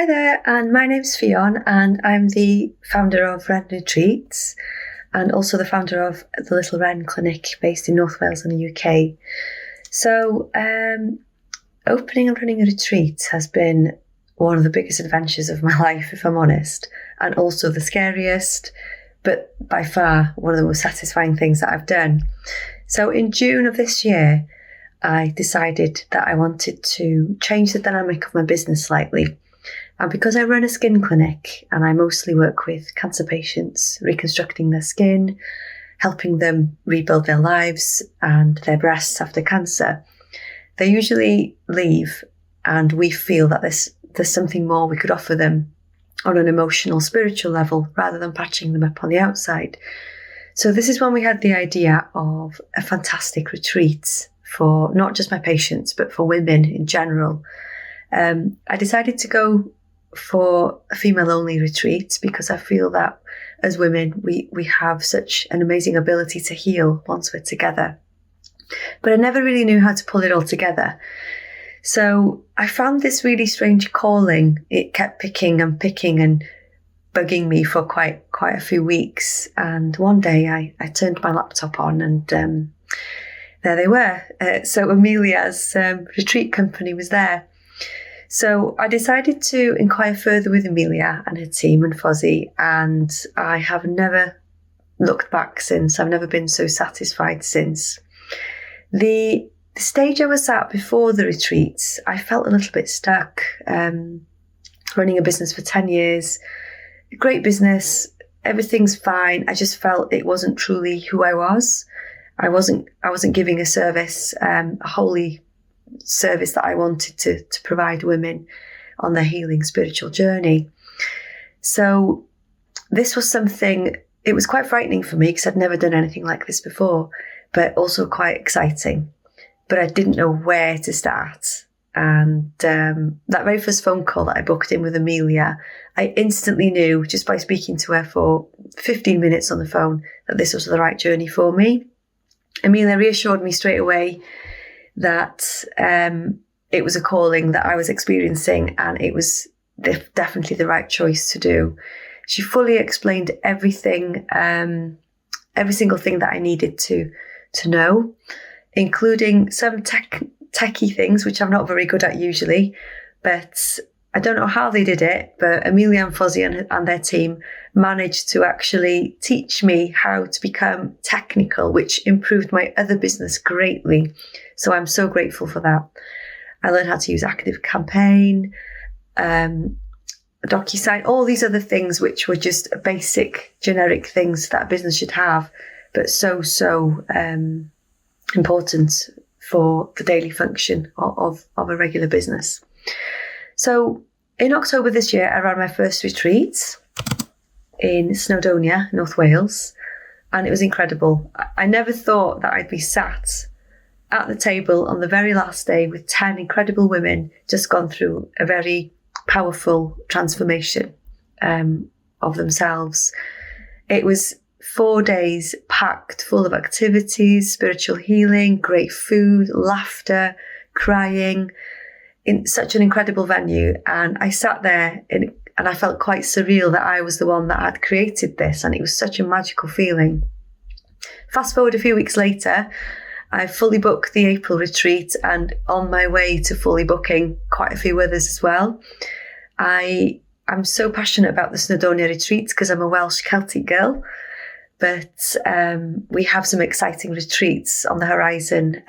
Hi there, and my name's Fionn, and I'm the founder of Wren Retreats and also the founder of the Little Wren Clinic based in North Wales in the UK. So, opening and running a retreat has been one of the biggest adventures of my life, if I'm honest, and also the scariest, but by far one of the most satisfying things that I've done. So in June of this year, I decided that I wanted to change the dynamic of my business slightly. And because I run a skin clinic and I mostly work with cancer patients, reconstructing their skin, helping them rebuild their lives and their breasts after cancer, they usually leave and we feel that there's something more we could offer them on an emotional, spiritual level rather than patching them up on the outside. So this is when we had the idea of a fantastic retreat for not just my patients, but for women in general. I decided to go for a female-only retreat because I feel that as women, we have such an amazing ability to heal once we're together. But I never really knew how to pull it all together. So I found this really strange calling. It kept picking and bugging me for quite a few weeks. And one day I turned my laptop on and there they were. So Amelia's retreat company was there. So I decided to inquire further with Amelia and her team and Fozzie, and I have never looked back since. I've never been so satisfied since. The stage I was at before the retreats, I felt a little bit stuck. Running a business for 10 years, great business, everything's fine. I just felt it wasn't truly who I was. I wasn't giving a service, a holy service that I wanted to provide women on their healing spiritual journey. So this was something, it was quite frightening for me because I'd never done anything like this before, but also quite exciting. But I didn't know where to start. And that very first phone call that I booked in with Amelia, I instantly knew just by speaking to her for 15 minutes on the phone that this was the right journey for me. Amelia reassured me straight away that it was a calling that I was experiencing and it was definitely the right choice to do. She fully explained everything, every single thing that I needed to know, including some techie things, which I'm not very good at usually, but I don't know how they did it, but Amelia and Fozzie and their team managed to actually teach me how to become technical, which improved my other business greatly. So I'm so grateful for that. I learned how to use Active Campaign, DocuSign, all these other things, which were just basic, generic things that a business should have, but so important for the daily function of a regular business. So in October this year, I ran my first retreat in Snowdonia, North Wales, and it was incredible. I never thought that I'd be sat at the table on the very last day with 10 incredible women just gone through a very powerful transformation of themselves. It was 4 days packed full of activities, spiritual healing, great food, laughter, crying, in such an incredible venue. And I sat there and I felt quite surreal that I was the one that had created this. And it was such a magical feeling. Fast forward a few weeks later, I fully booked the April retreat and on my way to fully booking quite a few others as well. I'm so passionate about the Snowdonia retreats because I'm a Welsh Celtic girl. But we have some exciting retreats on the horizon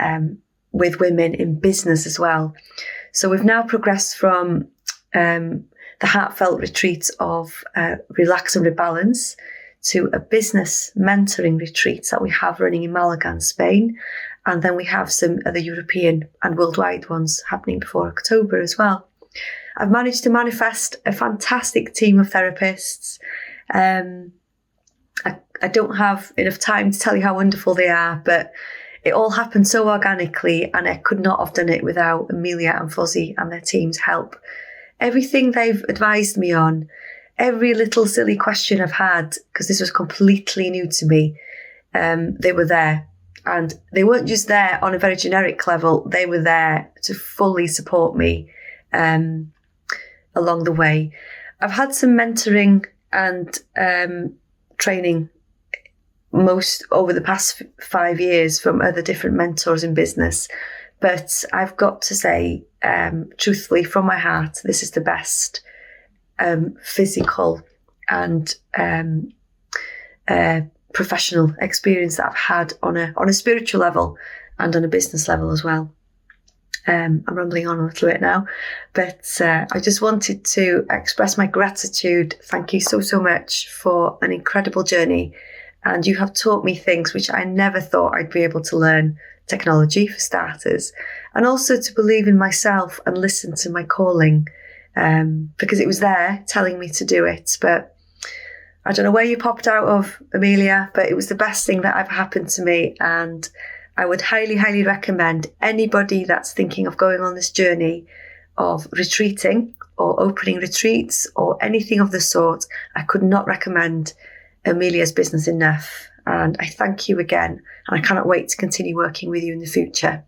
with women in business as well. So we've now progressed from the heartfelt retreat of Relax and Rebalance to a business mentoring retreat that we have running in Malaga and Spain. And then we have some other European and worldwide ones happening before October as well. I've managed to manifest a fantastic team of therapists. I don't have enough time to tell you how wonderful they are, but it all happened so organically and I could not have done it without Amelia and Fozzie and their team's help. Everything they've advised me on, every little silly question I've had, because this was completely new to me, they were there. And they weren't just there on a very generic level, they were there to fully support me. along the way. I've had some mentoring and training most over the past 5 years from other different mentors in business. But I've got to say, truthfully, from my heart, this is the best physical and professional experience that I've had on a spiritual level and on a business level as well. I'm rambling on a little bit now, but I just wanted to express my gratitude. Thank you so, so much for an incredible journey. And you have taught me things which I never thought I'd be able to learn. Technology, for starters, and also to believe in myself and listen to my calling, because it was there telling me to do it. But I don't know where you popped out of, Amelia, but it was the best thing that ever happened to me. And I would highly, highly recommend anybody that's thinking of going on this journey of retreating or opening retreats or anything of the sort. I could not recommend Amelia's business enough. And I thank you again. And I cannot wait to continue working with you in the future.